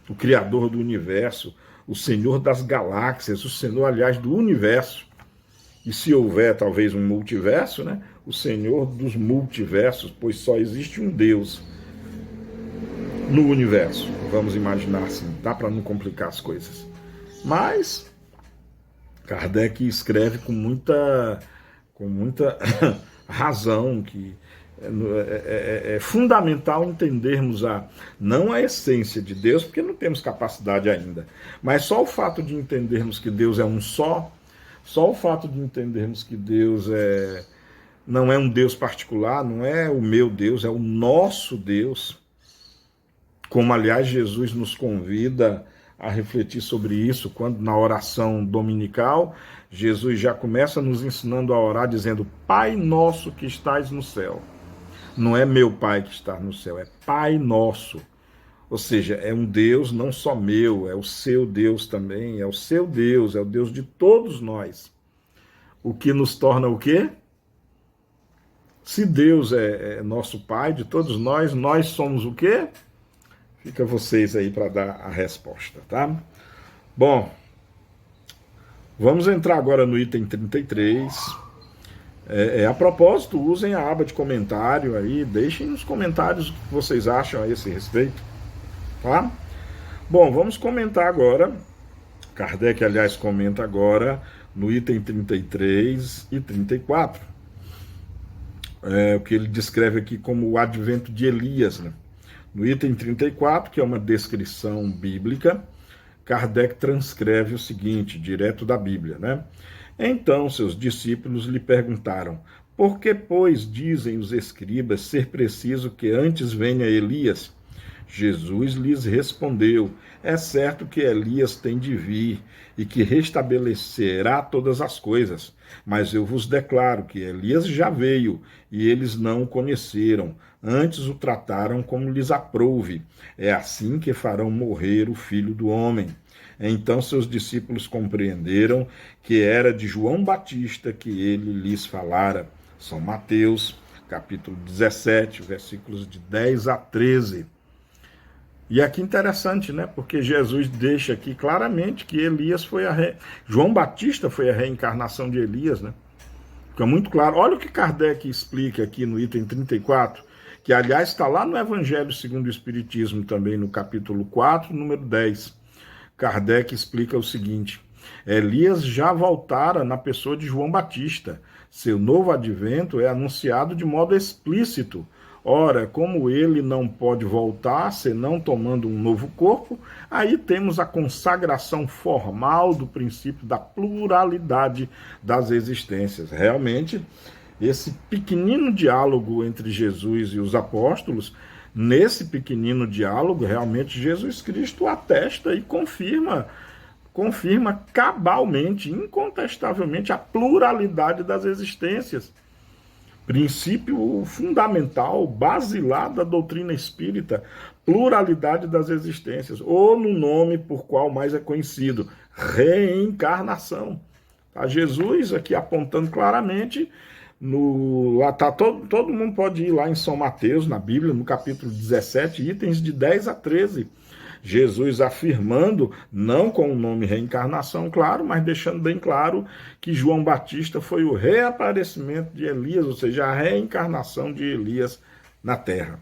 O Criador do universo, o Senhor das galáxias, o Senhor, aliás, do universo. E se houver talvez um multiverso, né? O Senhor dos multiversos, pois só existe um Deus no universo, vamos imaginar assim, tá? Para não complicar as coisas. Mas Kardec escreve com muita razão que é fundamental entendermos não a essência de Deus, porque não temos capacidade ainda, mas só o fato de entendermos que Deus é um só o fato de entendermos que Deus não é um Deus particular, não é o meu Deus, é o nosso Deus, como, aliás, Jesus nos convida a refletir sobre isso, quando na oração dominical, Jesus já começa nos ensinando a orar, dizendo, Pai nosso que estás no céu. Não é meu Pai que está no céu, é Pai nosso. Ou seja, é um Deus não só meu, é o seu Deus também, é o seu Deus, é o Deus de todos nós. O que nos torna o quê? Se Deus é nosso Pai de todos nós somos o quê? Fica vocês aí para dar a resposta, tá? Bom, vamos entrar agora no item 33. A propósito, usem a aba de comentário aí, deixem nos comentários o que vocês acham a esse respeito, tá? Bom, vamos comentar agora, Kardec, aliás, comenta agora no item 33 e 34, o que ele descreve aqui como o advento de Elias, né? No item 34, que é uma descrição bíblica, Kardec transcreve o seguinte, direto da Bíblia, né? Então seus discípulos lhe perguntaram, por que, pois, dizem os escribas ser preciso que antes venha Elias? Jesus lhes respondeu, é certo que Elias tem de vir e que restabelecerá todas as coisas, mas eu vos declaro que Elias já veio e eles não o conheceram, antes o trataram como lhes aprouve. É assim que farão morrer o Filho do Homem. Então seus discípulos compreenderam que era de João Batista que ele lhes falara. São Mateus, capítulo 17, versículos de 10 a 13. E aqui interessante, né? Porque Jesus deixa aqui claramente que Elias foi João Batista foi a reencarnação de Elias, né? Fica muito claro. Olha o que Kardec explica aqui no item 34, que aliás está lá no Evangelho segundo o Espiritismo também, no capítulo 4, número 10. Kardec explica o seguinte, Elias já voltara na pessoa de João Batista. Seu novo advento é anunciado de modo explícito. Ora, como ele não pode voltar, senão tomando um novo corpo, aí temos a consagração formal do princípio da pluralidade das existências. Realmente, esse pequenino diálogo entre Jesus e os apóstolos, nesse pequenino diálogo, realmente Jesus Cristo atesta e confirma cabalmente, incontestavelmente, a pluralidade das existências. Princípio fundamental, basilar da doutrina espírita, pluralidade das existências, ou no nome por qual mais é conhecido, reencarnação. Tá? Jesus aqui apontando claramente, lá tá, todo mundo pode ir lá em São Mateus, na Bíblia, no capítulo 17, itens de 10 a 13, Jesus afirmando, não com o nome reencarnação, claro, mas deixando bem claro que João Batista foi o reaparecimento de Elias, ou seja, a reencarnação de Elias na Terra.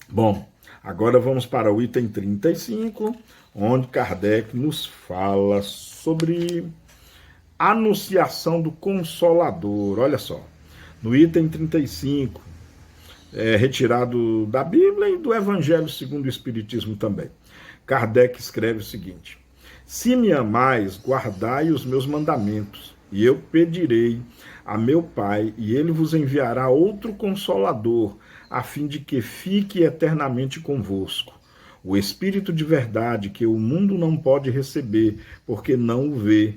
Bom, Agora vamos para o item 35, onde Kardec nos fala sobre a anunciação do Consolador. Olha só, no item 35, retirado da Bíblia e do Evangelho segundo o Espiritismo também. Kardec escreve o seguinte: se me amais, guardai os meus mandamentos, e eu pedirei a meu Pai, e ele vos enviará outro Consolador, a fim de que fique eternamente convosco. O Espírito de verdade, que o mundo não pode receber, porque não o vê.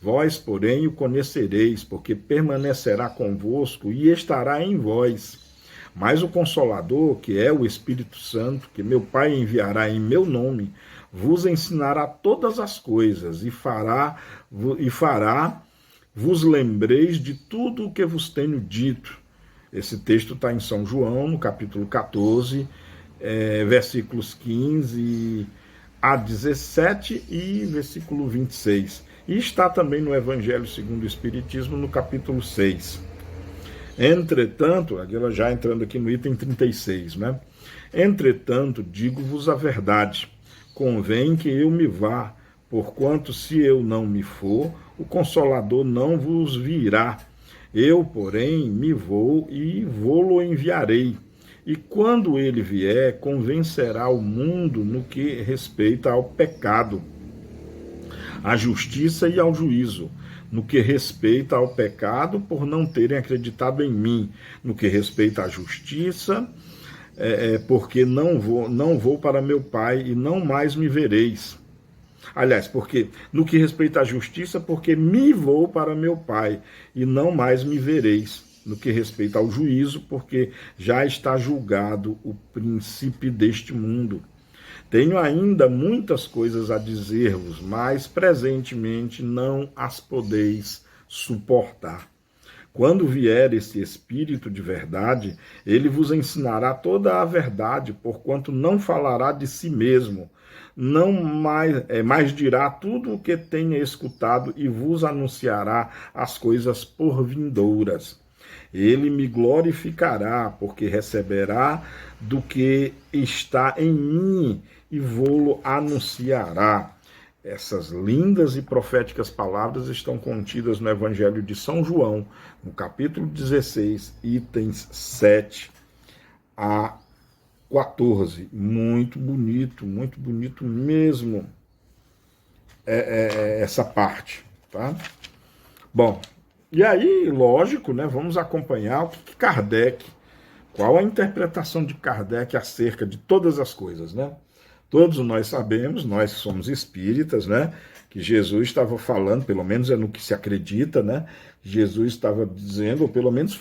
Vós, porém, o conhecereis, porque permanecerá convosco e estará em vós. Mas o Consolador, que é o Espírito Santo, que meu Pai enviará em meu nome, vos ensinará todas as coisas e fará vos lembreis de tudo o que vos tenho dito. Esse texto está em São João, no capítulo 14, versículos 15 a 17 e versículo 26. E está também no Evangelho segundo o Espiritismo, no capítulo 6. Entretanto, aquela já entrando aqui no item 36, né? Entretanto, digo-vos a verdade, convém que eu me vá, porquanto se eu não me for, o Consolador não vos virá. Eu, porém, me vou e vô-lo enviarei. E quando ele vier, convencerá o mundo no que respeita ao pecado, à justiça e ao juízo. No que respeita ao pecado, por não terem acreditado em mim. No que respeita à justiça, porque não vou para meu Pai e não mais me vereis. Aliás, porque no que respeita à justiça, porque me vou para meu Pai e não mais me vereis. No que respeita ao juízo, porque já está julgado o príncipe deste mundo. Tenho ainda muitas coisas a dizer-vos, mas presentemente não as podeis suportar. Quando vier esse Espírito de verdade, ele vos ensinará toda a verdade, porquanto não falará de si mesmo, não mais dirá tudo o que tenha escutado e vos anunciará as coisas por vindouras. Ele me glorificará, porque receberá do que está em mim e vô-lo anunciará. Essas lindas e proféticas palavras estão contidas no Evangelho de São João, no capítulo 16, itens 7 a 14. Muito bonito mesmo essa parte, tá? Bom, e aí, lógico, né, vamos acompanhar o que Kardec, qual a interpretação de Kardec acerca de todas as coisas, né? Todos nós sabemos, nós que somos espíritas, né, que Jesus estava falando, pelo menos é no que se acredita, né? Jesus estava dizendo, ou pelo menos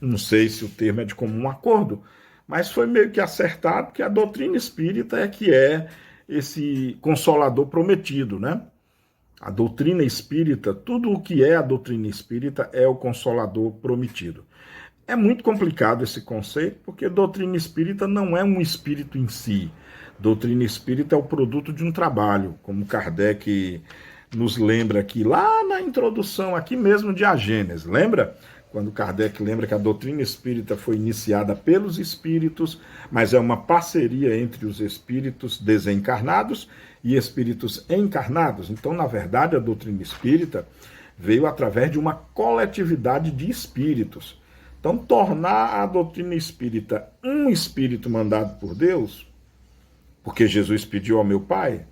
não sei se o termo é de comum acordo, mas foi meio que acertado que a doutrina espírita é que é esse consolador prometido, né? A doutrina espírita, tudo o que é a doutrina espírita é o consolador prometido. É muito complicado esse conceito, porque doutrina espírita não é um espírito em si. Doutrina espírita é o produto de um trabalho, como Kardec nos lembra aqui, lá na introdução, aqui mesmo de A Gênese. Lembra? Quando Kardec lembra que a doutrina espírita foi iniciada pelos espíritos, mas é uma parceria entre os espíritos desencarnados e espíritos encarnados. Então, na verdade, a doutrina espírita veio através de uma coletividade de espíritos. Então, tornar a doutrina espírita um espírito mandado por Deus, porque Jesus pediu ao meu Pai,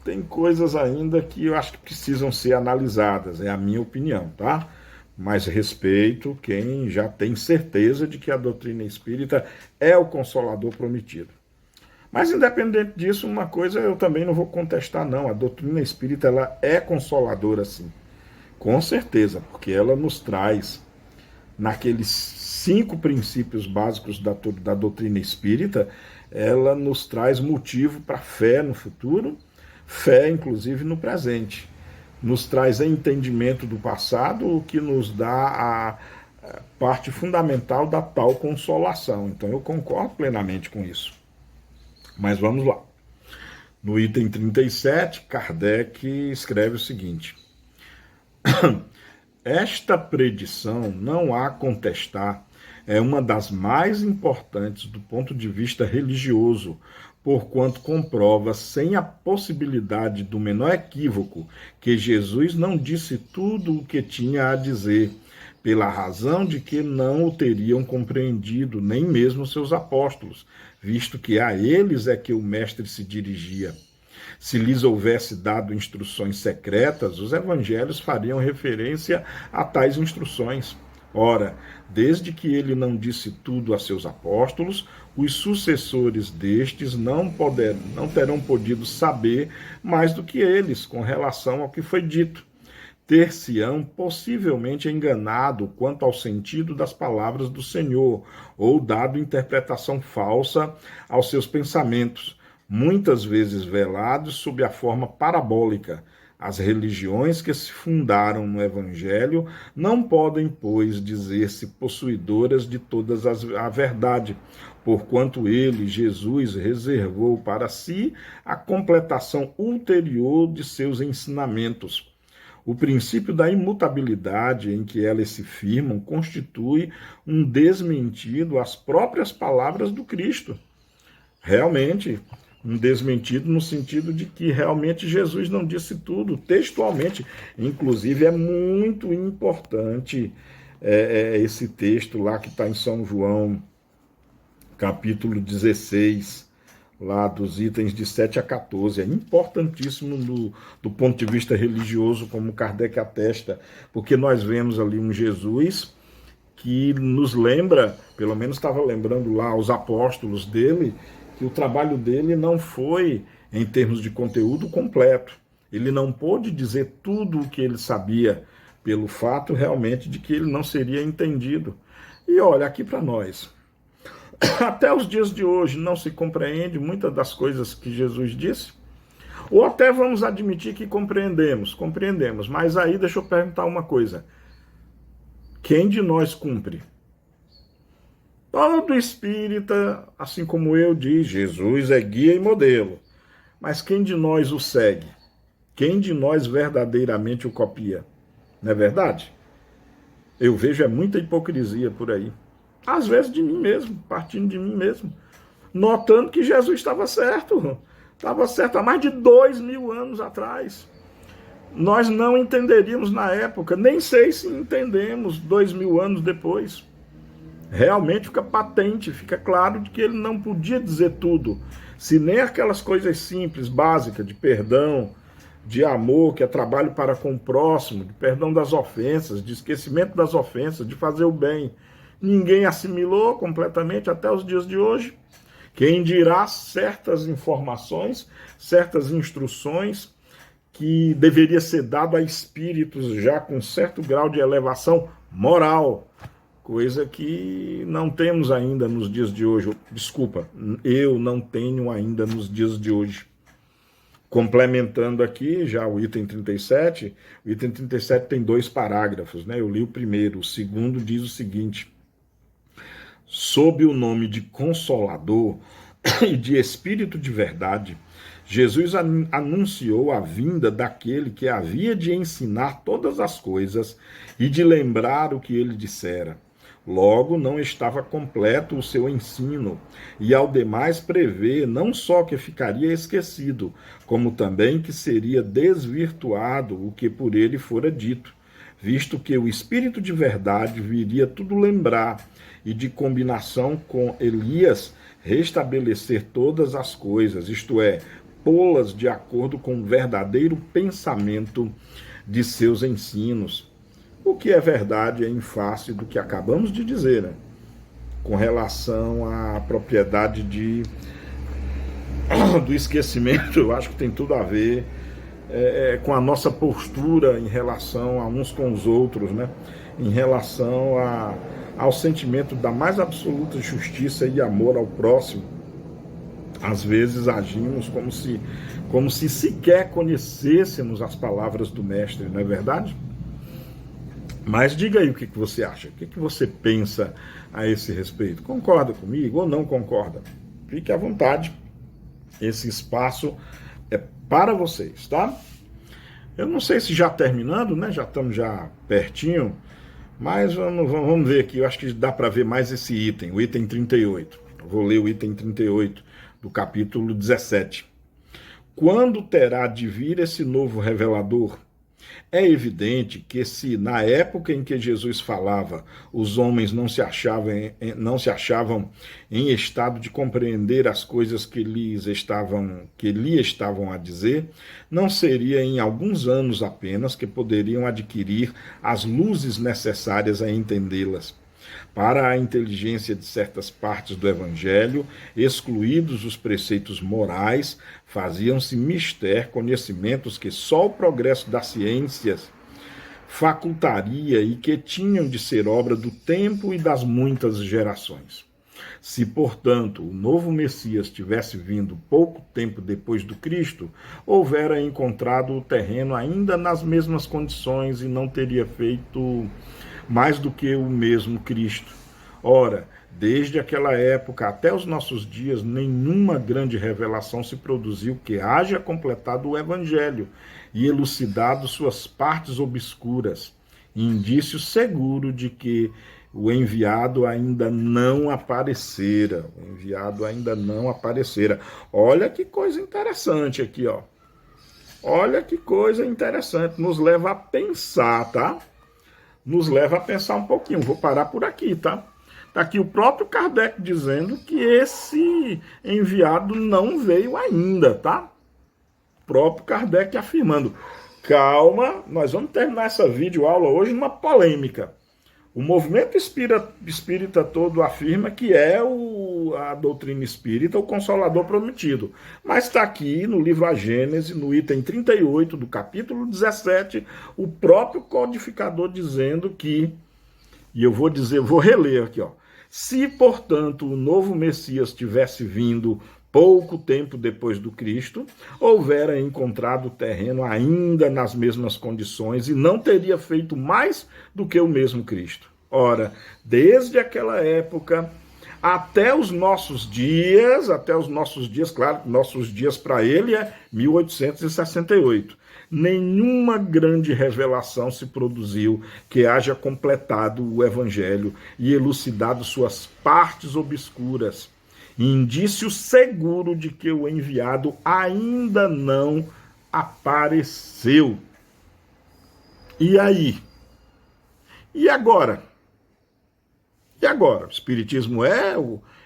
tem coisas ainda que eu acho que precisam ser analisadas, é a minha opinião, tá? Mas respeito quem já tem certeza de que a doutrina espírita é o consolador prometido. Mas, independente disso, uma coisa eu também não vou contestar, não. A doutrina espírita ela é consoladora, sim. Com certeza, porque ela nos traz, naqueles 5 princípios básicos da doutrina espírita, ela nos traz motivo para fé no futuro, fé, inclusive, no presente. Nos traz entendimento do passado, o que nos dá a parte fundamental da tal consolação. Então, eu concordo plenamente com isso. Mas vamos lá. No item 37, Kardec escreve o seguinte: Esta predição, não há contestar, é uma das mais importantes do ponto de vista religioso, porquanto comprova, sem a possibilidade do menor equívoco, que Jesus não disse tudo o que tinha a dizer, pela razão de que não o teriam compreendido, nem mesmo seus apóstolos, visto que a eles é que o Mestre se dirigia. Se lhes houvesse dado instruções secretas, os evangelhos fariam referência a tais instruções. Ora, desde que ele não disse tudo a seus apóstolos, os sucessores destes não terão podido saber mais do que eles com relação ao que foi dito. Ter-se-ão possivelmente enganado quanto ao sentido das palavras do Senhor, ou dado interpretação falsa aos seus pensamentos, muitas vezes velados sob a forma parabólica. As religiões que se fundaram no Evangelho não podem, pois, dizer-se possuidoras de toda a verdade, porquanto ele, Jesus, reservou para si a completação ulterior de seus ensinamentos. O princípio da imutabilidade em que elas se firmam constitui um desmentido às próprias palavras do Cristo. Realmente, um desmentido no sentido de que realmente Jesus não disse tudo textualmente. Inclusive, é muito importante esse texto lá que está em São João, capítulo 16, lá dos itens de 7 a 14. É importantíssimo do ponto de vista religioso, como Kardec atesta, porque nós vemos ali um Jesus que nos lembra, pelo menos estava lembrando lá os apóstolos dele, que o trabalho dele não foi, em termos de conteúdo, completo. Ele não pôde dizer tudo o que ele sabia, pelo fato realmente de que ele não seria entendido. E olha, aqui para nós, até os dias de hoje não se compreende muitas das coisas que Jesus disse, ou até vamos admitir que compreendemos, mas aí deixa eu perguntar uma coisa: quem de nós cumpre? Todo espírita, assim como eu, diz: Jesus é guia e modelo. Mas quem de nós o segue? Quem de nós verdadeiramente o copia? Não é verdade? Eu vejo muita hipocrisia por aí. Às vezes de mim mesmo, partindo de mim mesmo. Notando que Jesus estava certo. Estava certo há mais de 2000 anos atrás. Nós não entenderíamos na época, nem sei se entendemos 2000 anos depois. Realmente fica patente, fica claro de que ele não podia dizer tudo, se nem aquelas coisas simples, básicas, de perdão, de amor, que é trabalho para com o próximo, de perdão das ofensas, de esquecimento das ofensas, de fazer o bem. Ninguém assimilou completamente até os dias de hoje. Quem dirá certas informações, certas instruções que deveria ser dado a espíritos já com certo grau de elevação moral, coisa que não temos ainda nos dias de hoje. Desculpa, eu não tenho ainda nos dias de hoje. Complementando aqui já o item 37, o item 37 tem 2 parágrafos, né? Eu li o primeiro, o segundo diz o seguinte: sob o nome de Consolador e de Espírito de Verdade, Jesus anunciou a vinda daquele que havia de ensinar todas as coisas e de lembrar o que ele dissera. Logo, não estava completo o seu ensino, e ao demais prevê não só que ficaria esquecido, como também que seria desvirtuado o que por ele fora dito, visto que o Espírito de Verdade viria tudo lembrar, e de combinação com Elias restabelecer todas as coisas, isto é, pô-las de acordo com o verdadeiro pensamento de seus ensinos. O que é verdade é em face do que acabamos de dizer, né? Com relação à propriedade do esquecimento, eu acho que tem tudo a ver com a nossa postura em relação a uns com os outros, né? Em relação ao sentimento da mais absoluta justiça e amor ao próximo. Às vezes agimos como se sequer conhecêssemos as palavras do Mestre, não é verdade? Mas diga aí o que você acha, o que você pensa a esse respeito. Concorda comigo ou não concorda? Fique à vontade, esse espaço é para vocês, tá? Eu não sei se já terminando, né? Já estamos já pertinho, mas vamos ver aqui. Eu acho que dá para ver mais esse item, o item 38. Eu vou ler o item 38 do capítulo 17. Quando terá de vir esse novo revelador? É evidente que se na época em que Jesus falava, os homens não se achavam em estado de compreender as coisas que lhe estavam a dizer, não seria em alguns anos apenas que poderiam adquirir as luzes necessárias a entendê-las. Para a inteligência de certas partes do Evangelho, excluídos os preceitos morais, faziam-se mister conhecimentos que só o progresso das ciências facultaria e que tinham de ser obra do tempo e das muitas gerações. Se, portanto, o novo Messias tivesse vindo pouco tempo depois do Cristo, houvera encontrado o terreno ainda nas mesmas condições e não teria feito mais do que o mesmo Cristo. Ora, desde aquela época até os nossos dias, nenhuma grande revelação se produziu que haja completado o Evangelho e elucidado suas partes obscuras, indício seguro de que o enviado ainda não aparecera. O enviado ainda não aparecera. Olha que coisa interessante aqui, ó. Olha que coisa interessante. Nos leva a pensar, tá? Nos leva a pensar um pouquinho. Vou parar por aqui, tá? Está aqui o próprio Kardec dizendo que esse enviado não veio ainda, tá? O próprio Kardec afirmando. Calma, nós vamos terminar essa videoaula hoje numa polêmica. O movimento espírita todo afirma que é a doutrina espírita o Consolador prometido. Mas está aqui no livro A Gênese, no item 38 do capítulo 17, o próprio codificador dizendo que, e eu vou reler aqui, ó. Se, portanto, o novo Messias tivesse vindo pouco tempo depois do Cristo, houvera encontrado o terreno ainda nas mesmas condições e não teria feito mais do que o mesmo Cristo. Ora, desde aquela época até os nossos dias, claro, nossos dias para ele é 1868. Nenhuma grande revelação se produziu que haja completado o Evangelho e elucidado suas partes obscuras. Indício seguro de que o enviado ainda não apareceu. E aí? E agora? E agora? O Espiritismo é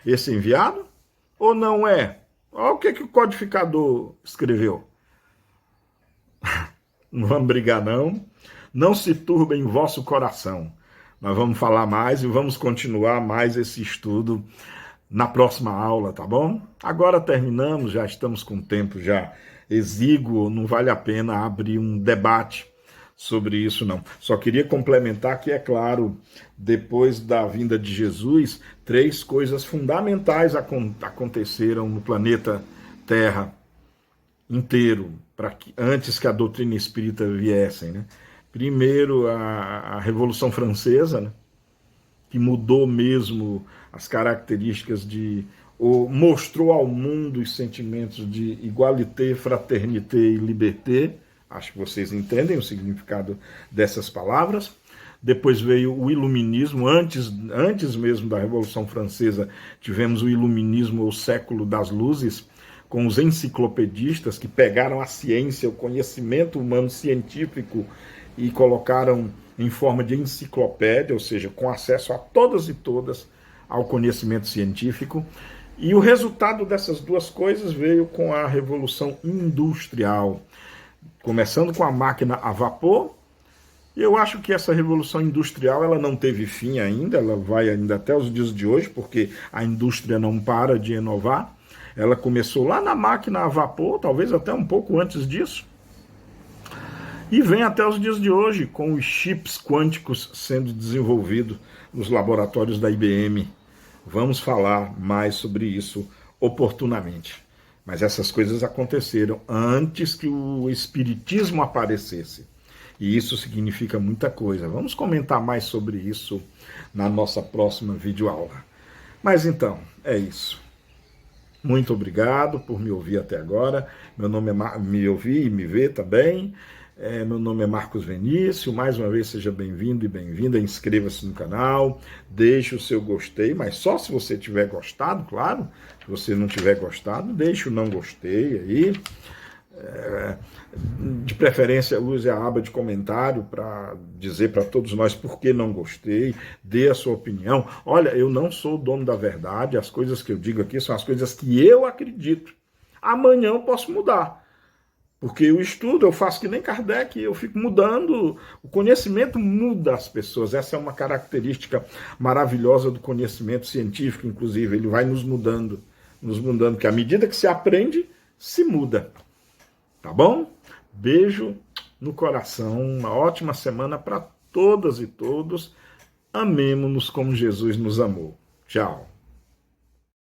esse enviado ou não é? Olha o que o codificador escreveu. Não vamos brigar, não. Não se turbe em vosso coração. Nós vamos falar mais e vamos continuar mais esse estudo na próxima aula, tá bom? Agora terminamos, já estamos com tempo já exíguo, não vale a pena abrir um debate sobre isso, não. Só queria complementar que, é claro, depois da vinda de Jesus, 3 coisas fundamentais aconteceram no planeta Terra inteiro, antes que a doutrina espírita viesse, né? Primeiro, a Revolução Francesa, né? Que mudou mesmo as características mostrou ao mundo os sentimentos de igualité, fraternité e liberté. Acho que vocês entendem o significado dessas palavras. Depois veio o iluminismo, antes mesmo da Revolução Francesa, tivemos o iluminismo, o século das luzes, com os enciclopedistas que pegaram a ciência, o conhecimento humano científico e colocaram em forma de enciclopédia, ou seja, com acesso a todas e todas ao conhecimento científico. E o resultado dessas duas coisas veio com a Revolução Industrial, começando com a máquina a vapor. Eu acho que essa Revolução Industrial ela não teve fim ainda, ela vai ainda até os dias de hoje, porque a indústria não para de inovar. Ela começou lá na máquina a vapor, talvez até um pouco antes disso, e vem até os dias de hoje, com os chips quânticos sendo desenvolvidos nos laboratórios da IBM. Vamos falar mais sobre isso oportunamente. Mas essas coisas aconteceram antes que o Espiritismo aparecesse. E isso significa muita coisa. Vamos comentar mais sobre isso na nossa próxima videoaula. Mas então, é isso. Muito obrigado por me ouvir até agora. Meu nome é me ouvir e me ver também. Meu nome é Marcos Venício, mais uma vez seja bem-vindo e bem-vinda, inscreva-se no canal, deixe o seu gostei, mas só se você tiver gostado, claro. Se você não tiver gostado, deixe o não gostei aí. De preferência, use a aba de comentário para dizer para todos nós por que não gostei, dê a sua opinião. Olha, eu não sou o dono da verdade, as coisas que eu digo aqui são as coisas que eu acredito. Amanhã eu posso mudar, porque eu estudo, eu faço que nem Kardec, eu fico mudando, o conhecimento muda as pessoas, essa é uma característica maravilhosa do conhecimento científico, inclusive, ele vai nos mudando, porque à medida que se aprende, se muda. Tá bom? Beijo no coração, uma ótima semana para todas e todos. Amemo-nos como Jesus nos amou. Tchau.